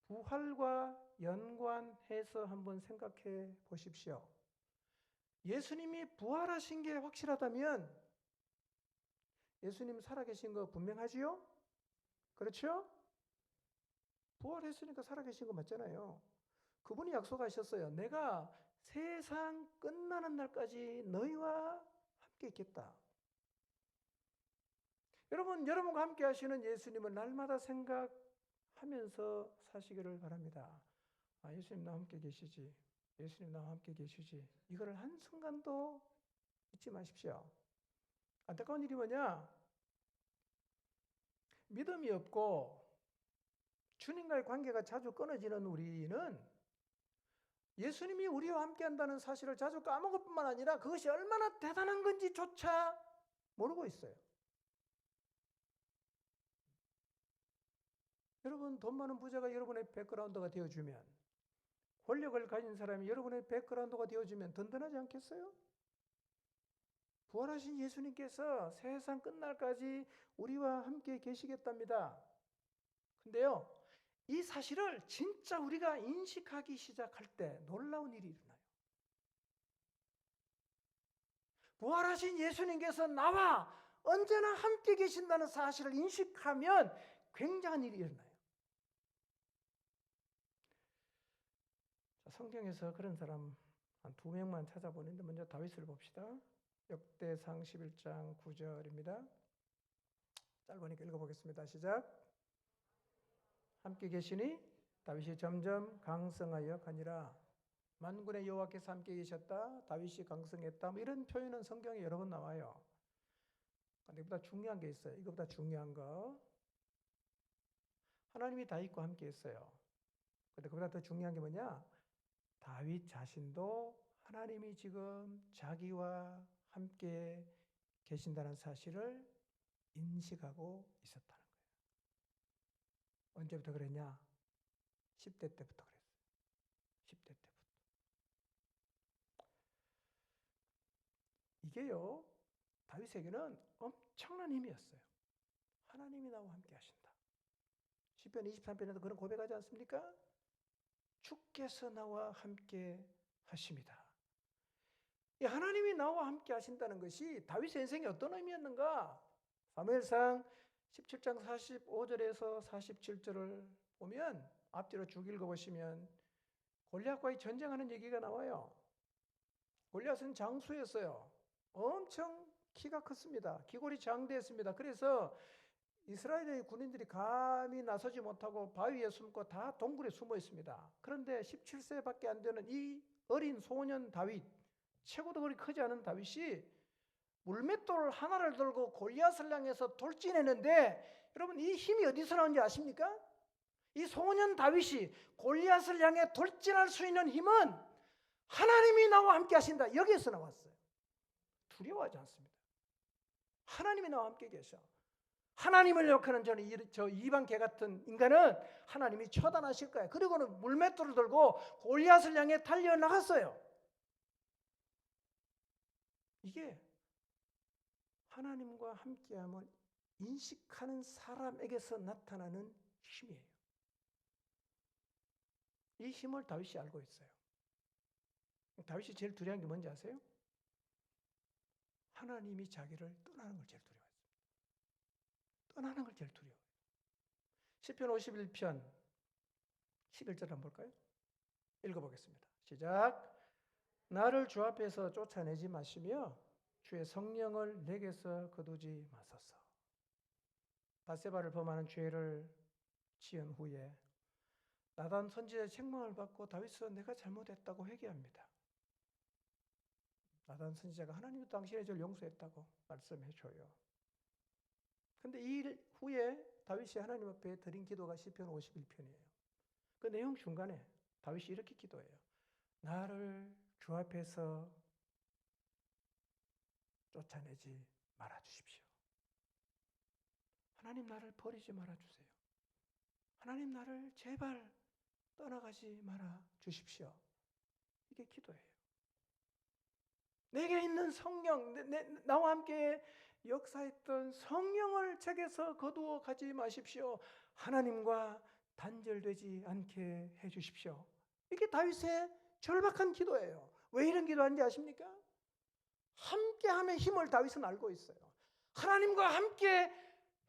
부활과 연관해서 한번 생각해 보십시오. 예수님이 부활하신 게 확실하다면 예수님 살아계신 거 분명하지요? 그렇죠? 부활했으니까 살아계신 거 맞잖아요. 그분이 약속하셨어요. 내가 세상 끝나는 날까지 너희와 함께 있겠다. 여러분, 여러분과 함께 하시는 예수님을 날마다 생각하면서 사시기를 바랍니다. 아, 예수님 나와 함께 계시지. 예수님 나와 함께 계시지. 이거를 한순간도 잊지 마십시오. 안타까운 일이 뭐냐? 믿음이 없고 주님과의 관계가 자주 끊어지는 우리는 예수님이 우리와 함께 한다는 사실을 자주 까먹을 뿐만 아니라 그것이 얼마나 대단한 건지조차 모르고 있어요. 여러분, 돈 많은 부자가 여러분의 백그라운드가 되어주면, 권력을 가진 사람이 여러분의 백그라운드가 되어주면 든든하지 않겠어요? 부활하신 예수님께서 세상 끝날까지 우리와 함께 계시겠답니다. 근데요, 이 사실을 진짜 우리가 인식하기 시작할 때 놀라운 일이 일어나요. 부활하신 예수님께서 나와 언제나 함께 계신다는 사실을 인식하면 굉장한 일이 일어나요. 성경에서 그런 사람 한 2명만 찾아보는데 먼저 다윗을 봅시다. 역대상 11장 9절입니다. 짧으니까 읽어보겠습니다. 시작. 함께 계시니 다윗이 점점 강성하여 가니라. 만군의 여호와께서 함께 계셨다. 다윗이 강성했다. 뭐 이런 표현은 성경에 여러 번 나와요. 근데 이거보다 중요한 게 있어요. 이거보다 중요한 거. 하나님이 다윗과 함께 했어요. 근데 그보다 더 중요한 게 뭐냐? 다윗 자신도 하나님이 지금 자기와 함께 계신다는 사실을 인식하고 있었다는 거예요. 언제부터 그랬냐? 10대 때부터 그랬어요. 10대 때부터. 이게요, 다윗에게는 엄청난 힘이었어요. 하나님이 나와 함께 하신다. 시편 23편에도 그런 고백하지 않습니까? 주께서 나와 함께 하십니다. 이 하나님이 나와 함께 하신다는 것이 다윗의 인생에 어떤 의미였는가? 사무엘상 17장 45절에서 47절을 보면 앞뒤로 쭉 읽어보시면 골리앗과의 전쟁하는 얘기가 나와요. 골리앗은 장수였어요. 엄청 키가 컸습니다. 기골이 장대했습니다. 그래서 이스라엘의 군인들이 감히 나서지 못하고 바위에 숨고 다 동굴에 숨어 있습니다. 그런데 17세밖에 안 되는 이 어린 소년 다윗, 체구도 그리 크지 않은 다윗이 물맷돌 하나를 들고 골리앗을 향해서 돌진했는데, 여러분 이 힘이 어디서 나온지 아십니까? 이 소년 다윗이 골리앗을 향해 돌진할 수 있는 힘은 하나님이 나와 함께 하신다. 여기에서 나왔어요. 두려워하지 않습니다. 하나님이 나와 함께 계셔. 하나님을 욕하는 저 이방 개 같은 인간은 하나님이 처단하실 거예요. 그리고는 물맷돌을 들고 골리앗을 향해 달려나갔어요. 이게 하나님과 함께함을 인식하는 사람에게서 나타나는 힘이에요. 이 힘을 다윗이 알고 있어요. 다윗이 제일 두려운 게 뭔지 아세요? 하나님이 자기를 떠나는 걸 제일 두려워했습니다. 떠나는 걸 제일 두려워해요. 시편 51편 11절 한번 볼까요? 읽어보겠습니다. 시작. 나를 주 앞에서 쫓아내지 마시며 주의 성령을 내게서 거두지 마소서. 바세바를 범하는 죄를 지은 후에 나단 선지자의 책망을 받고 다윗은 내가 잘못했다고 회개합니다. 나단 선지자가 하나님이 당신의 죄를 용서했다고 말씀해줘요. 근데 이 일 후에 다윗이 하나님 앞에 드린 기도가 시편 51편이에요. 그 내용 중간에 다윗이 이렇게 기도해요. 나를 주 앞에서 쫓아내지 말아주십시오. 하나님 나를 버리지 말아주세요. 하나님 나를 제발 떠나가지 말아주십시오. 이게 기도예요. 내게 있는 성령, 나와 함께 역사했던 성령을 제게서 거두어 가지 마십시오. 하나님과 단절되지 않게 해주십시오. 이게 다윗의 절박한 기도예요. 왜 이런 기도하는지 아십니까? 함께함의 힘을 다윗은 알고 있어요. 하나님과 함께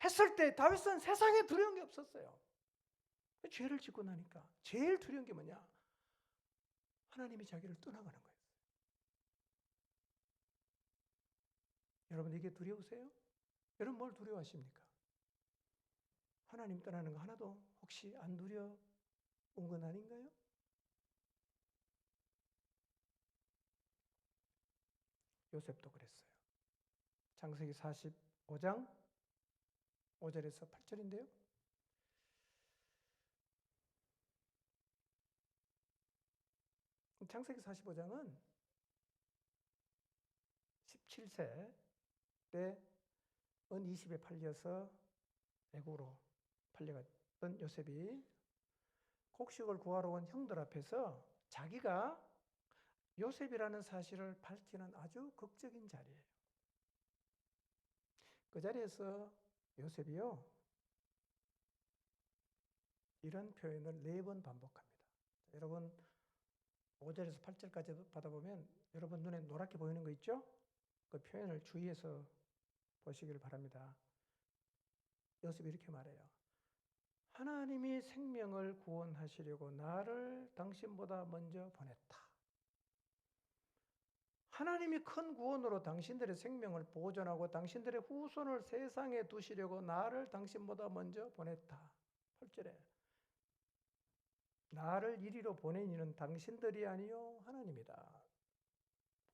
했을 때 다윗은 세상에 두려운 게 없었어요. 죄를 짓고 나니까 제일 두려운 게 뭐냐? 하나님이 자기를 떠나가는 거예요. 여러분 이게 두려우세요? 여러분 뭘 두려워하십니까? 하나님 떠나는 거 하나도 혹시 안 두려운 건 아닌가요? 요셉도 그랬어요. 창세기 45장 5절에서 8절인데요. 창세기 45장은 17세 때 은 20에 팔려서 애국으로 팔려갔던 요셉이 곡식을 구하러 온 형들 앞에서 자기가 요셉이라는 사실을 밝히는 아주 극적인 자리예요. 그 자리에서 요셉이요, 이런 표현을 4번 반복합니다. 여러분 5절에서 8절까지 받아보면 여러분 눈에 노랗게 보이는 거 있죠? 그 표현을 주의해서 보시기를 바랍니다. 요셉이 이렇게 말해요. 하나님이 생명을 구원하시려고 나를 당신보다 먼저 보냈다. 하나님이 큰 구원으로 당신들의 생명을 보존하고 당신들의 후손을 세상에 두시려고 나를 당신보다 먼저 보냈다. 8절에 나를 이리로 보낸 이는 당신들이 아니요 하나님이다.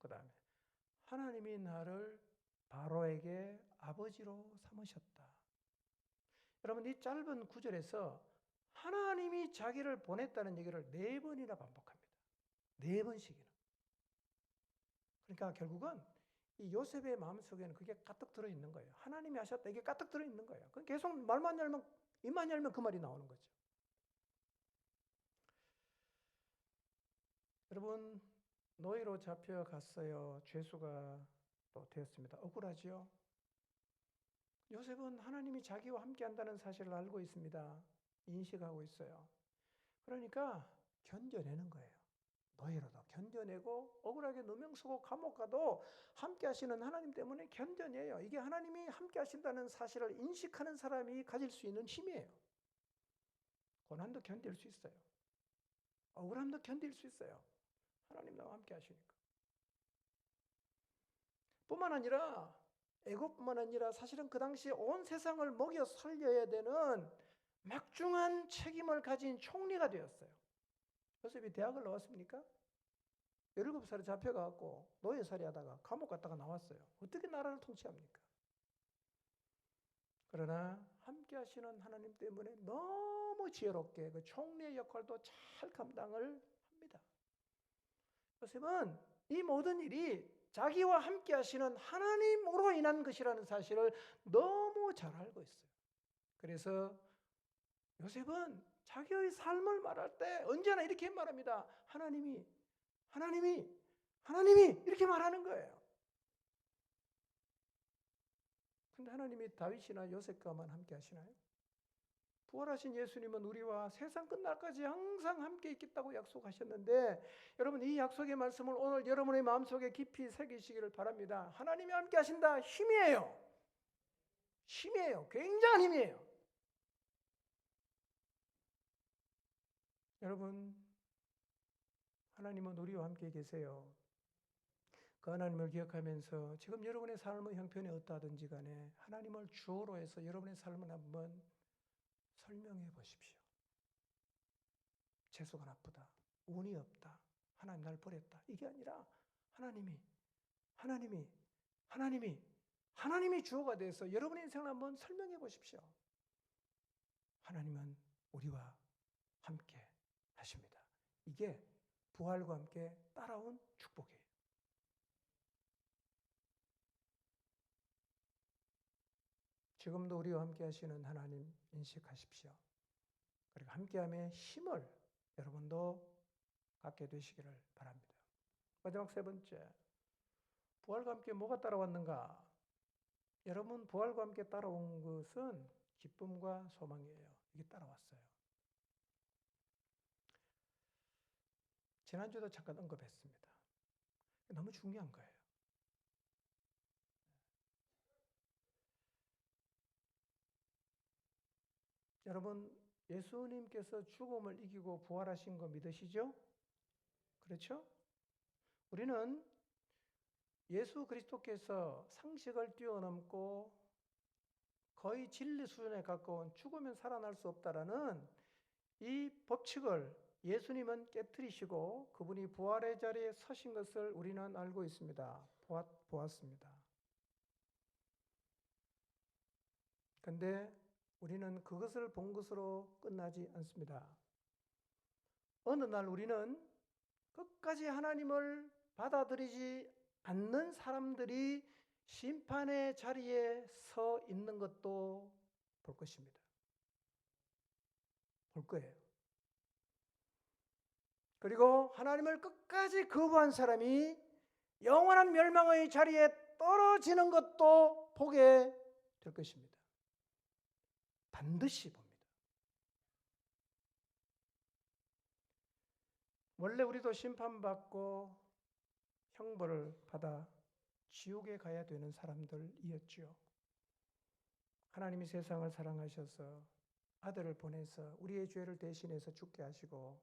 그 다음에 하나님이 나를 바로에게 아버지로 삼으셨다. 여러분 이 짧은 구절에서 하나님이 자기를 보냈다는 얘기를 4번이나 반복합니다. 4번씩이나. 그러니까 결국은 이 요셉의 마음속에는 그게 가득 들어있는 거예요. 하나님이 하셨다 이게 가득 들어있는 거예요. 계속 말만 열면 입만 열면 그 말이 나오는 거죠. 여러분 노예로 잡혀갔어요. 죄수가 또 되었습니다. 억울하지요? 요셉은 하나님이 자기와 함께 한다는 사실을 알고 있습니다. 인식하고 있어요. 그러니까 견뎌내는 거예요. 노예로도 견뎌내고 억울하게 누명 쓰고 감옥 가도 함께 하시는 하나님 때문에 견뎌내요. 이게 하나님이 함께 하신다는 사실을 인식하는 사람이 가질 수 있는 힘이에요. 고난도 견딜 수 있어요. 억울함도 견딜 수 있어요. 하나님 나와 함께 하시니까. 뿐만 아니라 애국뿐만 아니라 사실은 그 당시 온 세상을 먹여 살려야 되는 막중한 책임을 가진 총리가 되었어요. 요셉이 대학을 나왔습니까? 17살에 잡혀가고 노예살이 하다가 감옥 갔다가 나왔어요. 어떻게 나라를 통치합니까? 그러나 함께 하시는 하나님 때문에 너무 지혜롭게 그 총리의 역할도 잘 감당을 합니다. 요셉은 이 모든 일이 자기와 함께 하시는 하나님으로 인한 것이라는 사실을 너무 잘 알고 있어요. 그래서 요셉은 자기의 삶을 말할 때 언제나 이렇게 말합니다. 하나님이 이렇게 말하는 거예요. 근데 하나님이 다윗이나 요셉과만 함께 하시나요? 부활하신 예수님은 우리와 세상 끝날까지 항상 함께 있겠다고 약속하셨는데 여러분 이 약속의 말씀을 오늘 여러분의 마음속에 깊이 새기시기를 바랍니다. 하나님이 함께 하신다. 힘이에요. 힘이에요. 굉장한 힘이에요. 여러분 하나님은 우리와 함께 계세요. 그 하나님을 기억하면서 지금 여러분의 삶의 형편이 어떠하든지 간에 하나님을 주어로 해서 여러분의 삶을 한번 설명해 보십시오. 재수가 나쁘다. 운이 없다. 하나님 날 버렸다. 이게 아니라 하나님이 주어가 돼서 여러분의 인생을 한번 설명해 보십시오. 하나님은 우리와 함께 하십니다. 이게 부활과 함께 따라온 축복이에요. 지금도 우리와 함께 하시는 하나님 인식하십시오. 그리고 함께함의 힘을 여러분도 갖게 되시기를 바랍니다. 마지막 3번째, 부활과 함께 뭐가 따라왔는가? 여러분 부활과 함께 따라온 것은 기쁨과 소망이에요. 이게 따라왔어요. 지난주에도 잠깐 언급했습니다. 너무 중요한 거예요. 여러분, 예수님께서 죽음을 이기고 부활하신 거 믿으시죠? 그렇죠? 우리는 예수 그리스도께서 상식을 뛰어넘고 거의 진리 수준에 가까운 죽으면 살아날 수 없다라는 이 법칙을 예수님은 깨뜨리시고 그분이 부활의 자리에 서신 것을 우리는 알고 있습니다. 보았습니다. 그런데 우리는 그것을 본 것으로 끝나지 않습니다. 어느 날 우리는 끝까지 하나님을 받아들이지 않는 사람들이 심판의 자리에 서 있는 것도 볼 것입니다. 볼 거예요. 그리고 하나님을 끝까지 거부한 사람이 영원한 멸망의 자리에 떨어지는 것도 보게 될 것입니다. 반드시 봅니다. 원래 우리도 심판받고 형벌을 받아 지옥에 가야 되는 사람들이었죠. 하나님이 세상을 사랑하셔서 아들을 보내서 우리의 죄를 대신해서 죽게 하시고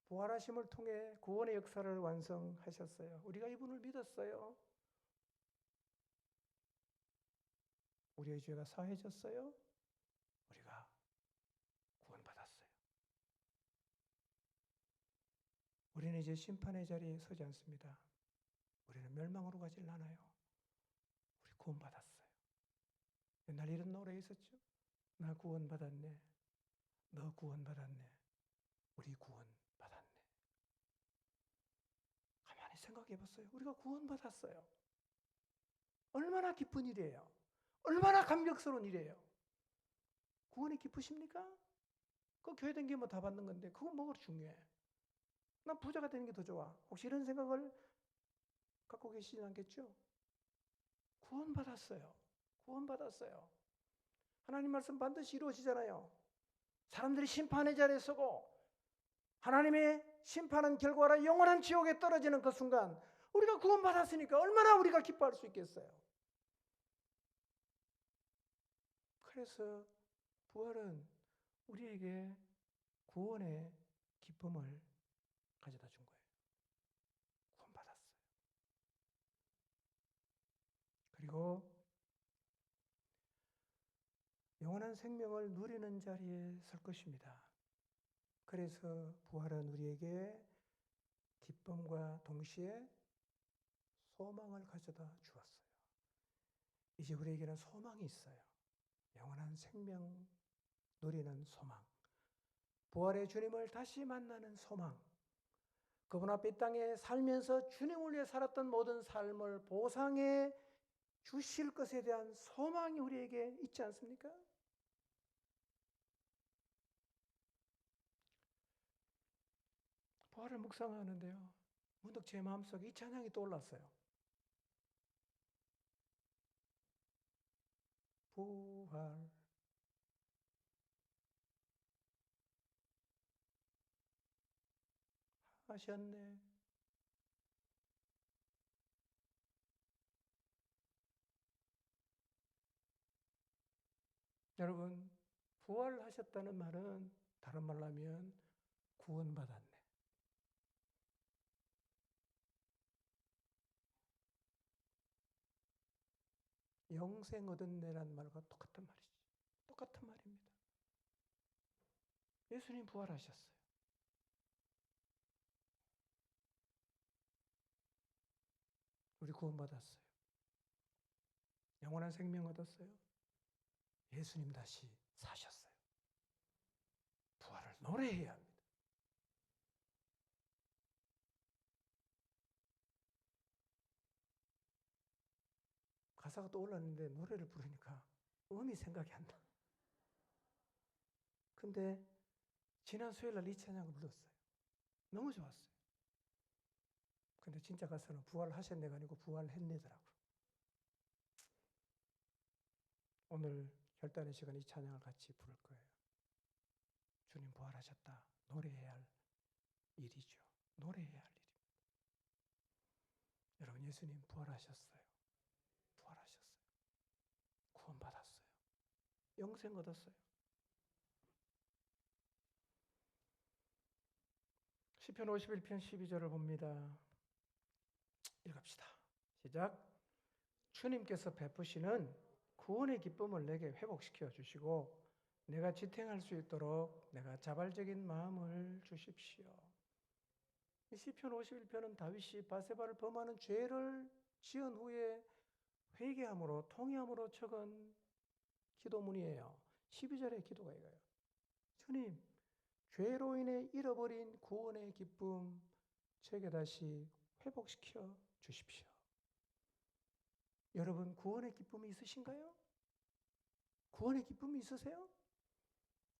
부활하심을 통해 구원의 역사를 완성하셨어요. 우리가 이분을 믿었어요. 우리의 죄가 사해졌어요. 우리가 구원받았어요. 우리는 이제 심판의 자리에 서지 않습니다. 우리는 멸망으로 가질 않아요. 우리 구원받았어요. 옛날 이런 노래 있었죠. 나 구원받았네. 너 구원받았네. 우리 구원받았네. 가만히 생각해 봤어요. 우리가 구원받았어요. 얼마나 기쁜 일이에요. 얼마나 감격스러운 일이에요. 구원이 기쁘십니까? 그 교회 다니면 다 받는 건데 그건 뭐가 중요해? 난 부자가 되는 게 더 좋아. 혹시 이런 생각을 갖고 계시진 않겠죠? 구원받았어요. 구원받았어요. 하나님 말씀 반드시 이루어지잖아요. 사람들이 심판의 자리에 서고 하나님의 심판한 결과로 영원한 지옥에 떨어지는 그 순간 우리가 구원받았으니까 얼마나 우리가 기뻐할 수 있겠어요. 그래서 부활은 우리에게 구원의 기쁨을 가져다 준 거예요. 구원받았어요. 그리고 영원한 생명을 누리는 자리에 설 것입니다. 그래서 부활은 우리에게 기쁨과 동시에 소망을 가져다 주었어요. 이제 우리에게는 소망이 있어요. 영원한 생명 누리는 소망. 부활의 주님을 다시 만나는 소망. 그분 앞에 이 땅에 살면서 주님을 위해 살았던 모든 삶을 보상해 주실 것에 대한 소망이 우리에게 있지 않습니까? 부활을 묵상하는데요. 문득 제 마음속에 이 찬양이 떠올랐어요. 부활 하셨네. 여러분, 부활하셨다는 말은 다른 말로 하면 구원받았네. 영생 얻었네라는 말과 똑같은 말이죠. 똑같은 말입니다. 예수님 부활하셨어요. 우리 구원받았어요. 영원한 생명 얻었어요. 예수님 다시 사셨어요. 부활을 노래해야 합니다. 가사가 떠올랐는데 노래를 부르니까 음이 생각이 안 나. 근데 지난 수요일 날 이 찬양을 불렀어요. 너무 좋았어요. 근데 진짜 가사는 부활하셨네가 아니고 부활했네더라고요. 오늘 결단의 시간에 이 찬양을 같이 부를 거예요. 주님 부활하셨다. 노래해야 할 일이죠. 노래해야 할 일입니다. 여러분, 예수님 부활하셨어요. 부활하셨어요. 구원받았어요. 영생 얻었어요. 시편 51편 12절을 봅니다. 읽읍시다. 시작. 주님께서 베푸시는 구원의 기쁨을 내게 회복시켜 주시고 내가 지탱할 수 있도록 내가 자발적인 마음을 주십시오. 이 시편 51편은 다윗이 바세바를 범하는 죄를 지은 후에 회개함으로 통회함으로 적은 기도문이에요. 12절의 기도가 이거예요. 주님, 죄로 인해 잃어버린 구원의 기쁨 제게 다시 회복시켜 주십시오. 여러분, 구원의 기쁨이 있으신가요? 구원의 기쁨이 있으세요?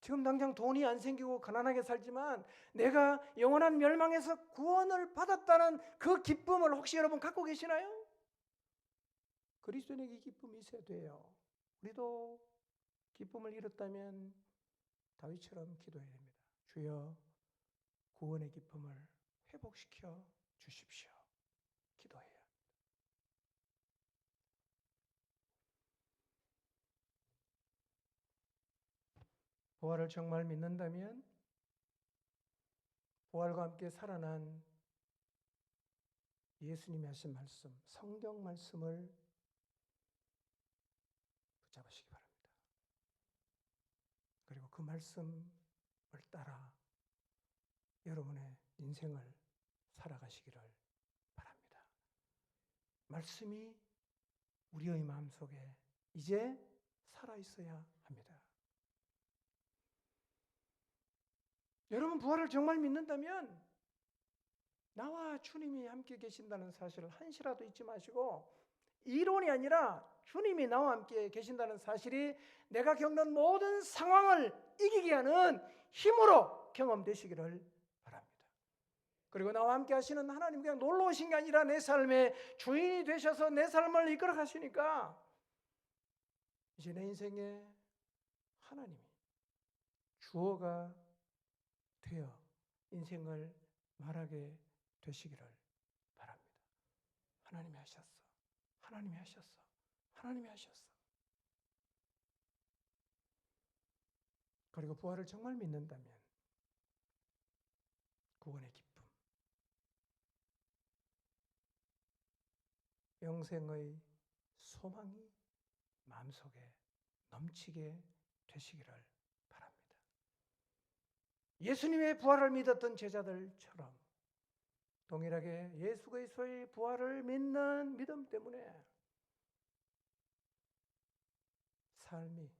지금 당장 돈이 안 생기고 가난하게 살지만 내가 영원한 멸망에서 구원을 받았다는 그 기쁨을 혹시 여러분 갖고 계시나요? 그리스도인에게 이 기쁨이 있어야 돼요. 우리도 기쁨을 잃었다면 다윗처럼 기도해야 됩니다. 주여, 구원의 기쁨을 회복시켜 주십시오. 기도해요. 부활을 정말 믿는다면 부활과 함께 살아난 예수님이 하신 말씀, 성경 말씀을 붙잡으시기 바랍니다. 그리고 그 말씀을 따라 여러분의 인생을 살아가시기를 바랍니다. 말씀이 우리의 마음속에 이제 살아있어야 합니다. 여러분, 부활을 정말 믿는다면 나와 주님이 함께 계신다는 사실을 한시라도 잊지 마시고 이론이 아니라 주님이 나와 함께 계신다는 사실이 내가 겪는 모든 상황을 이기게 하는 힘으로 경험되시기를 바랍니다. 그리고 나와 함께 하시는 하나님, 그냥 놀러 오신 게 아니라 내 삶의 주인이 되셔서 내 삶을 이끌어 가시니까 이제 내 인생에 하나님이 주어가 되어 인생을 말하게 되시기를 바랍니다. 하나님이 하셨어. 하나님이 하셨어. 하나님이 하셨어. 그리고 부활을 정말 믿는다면 구원의 기쁨, 영생의 소망이 마음속에 넘치게 되시기를 바랍니다. 예수님의 부활을 믿었던 제자들처럼 동일하게 예수 그리스도의 부활을 믿는 믿음 때문에 삶이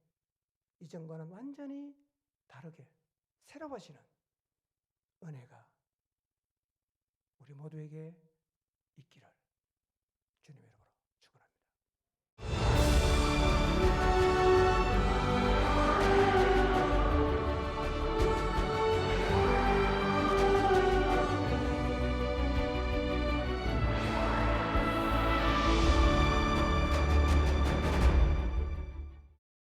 이전과는 완전히 다르게 새로워지는 은혜가 우리 모두에게 있기를